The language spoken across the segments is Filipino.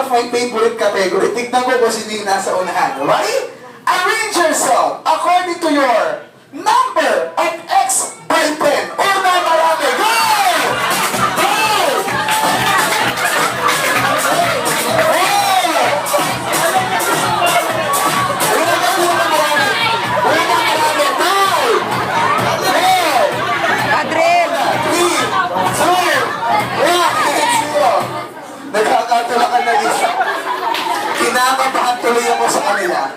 of my favorite category. Tignan ko kung sino yung nasa unahan. Ready? Arrange yourself according to your number of ex-boyfriend. Una, marami. Go! Go! Nagkakatulakan na isa. Kinakabahan tuloy ako sa kanila.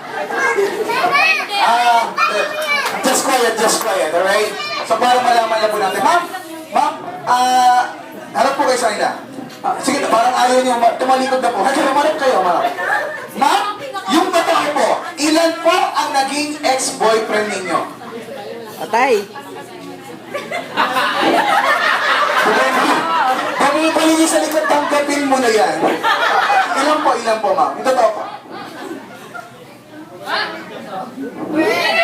Just quiet, alright? So para malaman na po natin. Ma'am, harap po kayo sa kanila. Sige, parang ayaw niyo, tumalikod na po. Harap kayo, ma'am. Ma'am, yung totoo po, ilan po ang naging ex-boyfriend ninyo? Atay. Pag-ibali niyo sa likod, tanggapin mo na yan. Ilan po, ma'am? Yung totoo po. 30?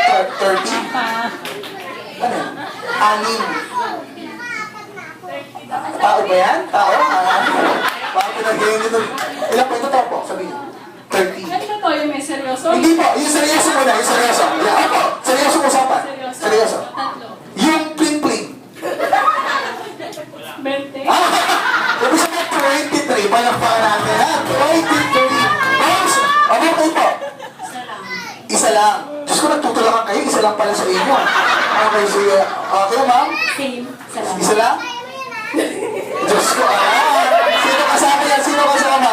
Ano yan? 6. Tao ba yan? Tao? Bakit pinag-gain nito? Ilan po, yung totoo po, sabihin niyo. 30. Ano ba to? Yung may seryoso? Hindi po, yung seryoso mo na, yung seryoso. Yan po, seryoso mo usapan. Seryoso. Tatlo. Yung pling-pling. 20? Sabi sa mga 23, palakpakan natin ha? 23. Boss, ano kayo po? Isa lang. Diyos ko, nagtutulakan kayo, isa lang pala sa inyo. Okay, sige. Okay, ma'am? Same. Salamat. Isa lang? Diyos ko, sino kasama yan? Sino kasama?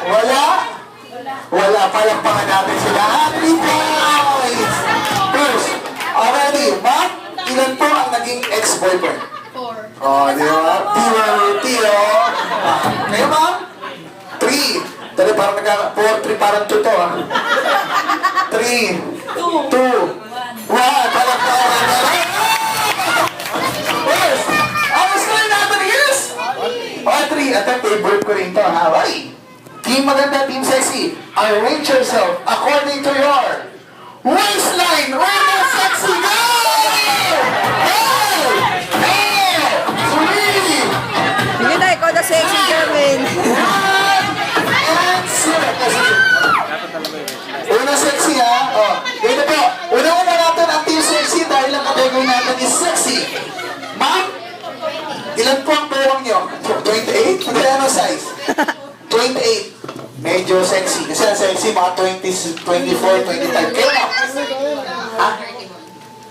Wala? Wala, palakpakan natin sila. 3 points! First, already, ma'am, ilan po ang naging ex-boyfriend? 4. Oh, di ba? Tiro. Kayo, ma'am? 3. Dali, parang 4, 3, parang 2 to, 3, 2, 1. Palakpakan natin. First, ang score natin is 3. At ang favorite ko rin to, ha? Why? Team Maganda, Team Sexy, arrange yourself according to your waistline. Una, sexy, go! Hey! 3! Sige na, ikaw na sexy, Jermaine. And 0. Una sexy, ha? Dito po. Una natin ang Team Sexy dahil ang category natin is sexy. Ma'am, ilan po ang bewang nyo? 28? Hindi, ano size? 28. Medyo sexy. Kasi ang sexy, mga 20, 24, 25. Kayo na?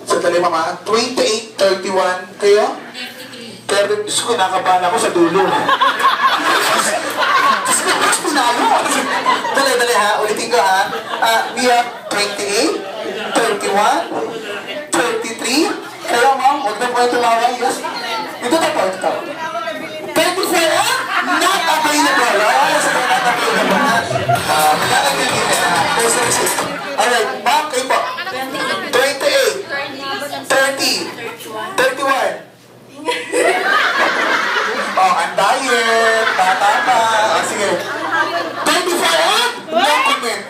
Sandali, mama. 28, 31. Kayo? 30. Diyos ko, nakabahan ako sa dulo. Diyos ko, pinalo. Dali, ha. Ulitin ko, ha. We have 28, 31, 33. Kayo, ma'am. Huwag na po ito tumawa. Yes. Ito. 34, not available. Alright, ma'am, kayo po. 28, 30, 31. Ang diet, bata pa. Sige. 24, no comment.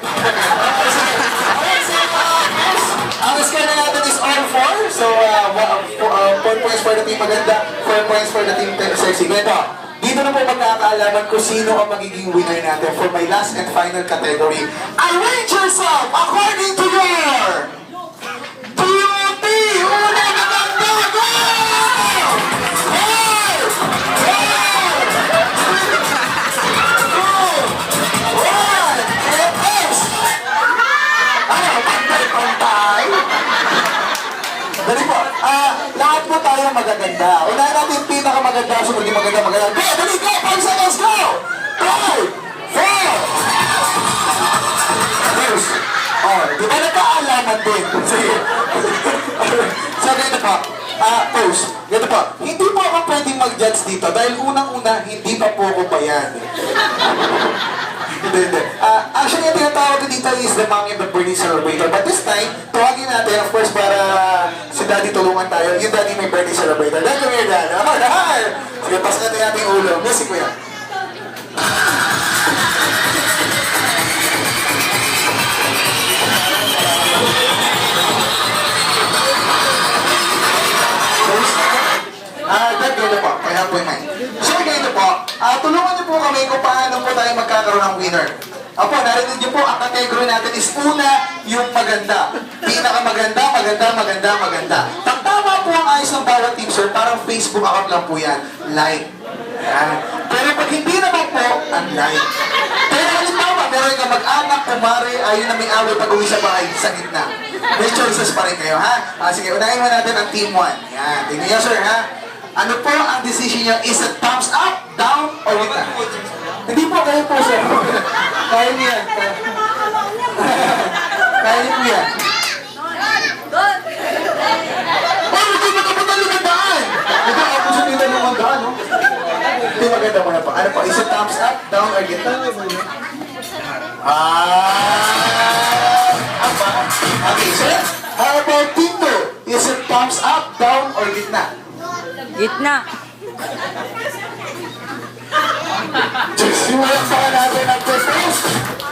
Ang score na natin is all 4. So, 4 points for the team Maganda, 4 points for the team Sexy. Ganito. Dito na po magkakaalaman kung sino ang magiging winner natin for my last and final category. Arrange yourself according to your beauty! Una na maganda! Go! 4, 3, 2, 1, pantay! Dali po, lahat po tayo magaganda. Unahin natin yung pinakamaganda, so maging maganda. Go, dali, go! 5 seconds, go! 5, 4, di ba nagkaalaman din? Sige. So, ganito po. Pose. Ganito po. Hindi po ako pwedeng mag-judge dito dahil unang-una, hindi pa po ako bayan. Hindi. Actually, yung tinatawag ko dito is the Mommy and the Birthday Celebrator. But this time, tawagin natin, of course, para si Daddy tulungan tayo. Yung Daddy may Birthday Celebrator. Dahil kami yung Daddy. Sige, pas natin natin yung ulo. Music ko yan. Dad, gano'n po. Kaya po yung mind. So, ganito po, tulungan niyo po kami kung paano po tayo magkakaroon ng winner. Apo, narinig niyo po, ang category natin is una, yung maganda. Pinakamaganda, maganda, maganda, maganda. Tama po ang ayos ng bawat team, sir. Parang Facebook account lang po yan. Like. Yan. Pero pag hindi naman po, unlike. Pero halimbawa, meron kang mag-anak, kumare, ayun na may away pag-uwi sa bahay, sa gitna. May choices pa rin kayo, ha? Sige, unahin mo natin ang team 1. Yan. Tingnan niyo, sir, ha? Ano po ang decision niyo? Is it thumbs up, down, or gitna? Hindi po, kayo po, sir. Kaya niyo yan. Kaya niyo po yan. Oh, hindi makapunta lumandaan! Hindi ako sa nila lumandaan, no? Hindi maganda mo na pa. Ano po, is it thumbs up, down, or gitna? Apa? Okay, sir. How about team 2? Is it thumbs up, down, or gitna? Gitna. Simulan pa natin ang questions.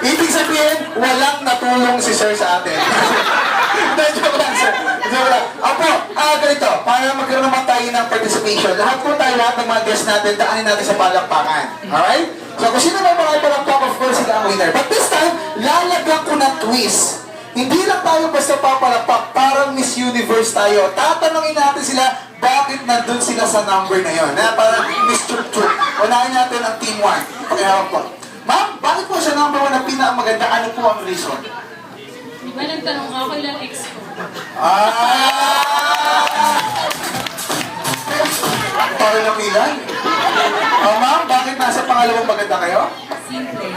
Ibig sabihin, walang natulong si sir sa atin. Hindi, joke lang, sir. Joke lang. Apo, ganito, para magkaroon naman tayo ng participation, lahat ng mga guests natin, daanin natin sa palakpakan. Alright? So, kung sino may mga palakpak, of course, sila ang winner. But this time, lalagyan ko ng twist. Hindi lang tayo basta papalakpak, parang Miss Universe tayo. Tatanungin natin sila, bakit nandun sila sa number na yun? Parang Miss Chup-Chup. Unahin natin ang team 1. Pakihawak po. Ma'am, bakit po siya number 1 ang pinakamaganda? Ano po ang reason? Di ba nagtanong ako ilang ex ko? Parang napilan. Ma'am, bakit nasa pangalawang maganda kayo? Simple.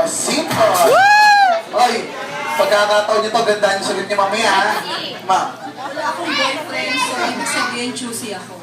Simple. Oy, pagkakataon niyo to, gandaan yung sagot niyo mamaya, ha? Ma'am. Wala akong boyfriend, so ibig sabihin choosy ako.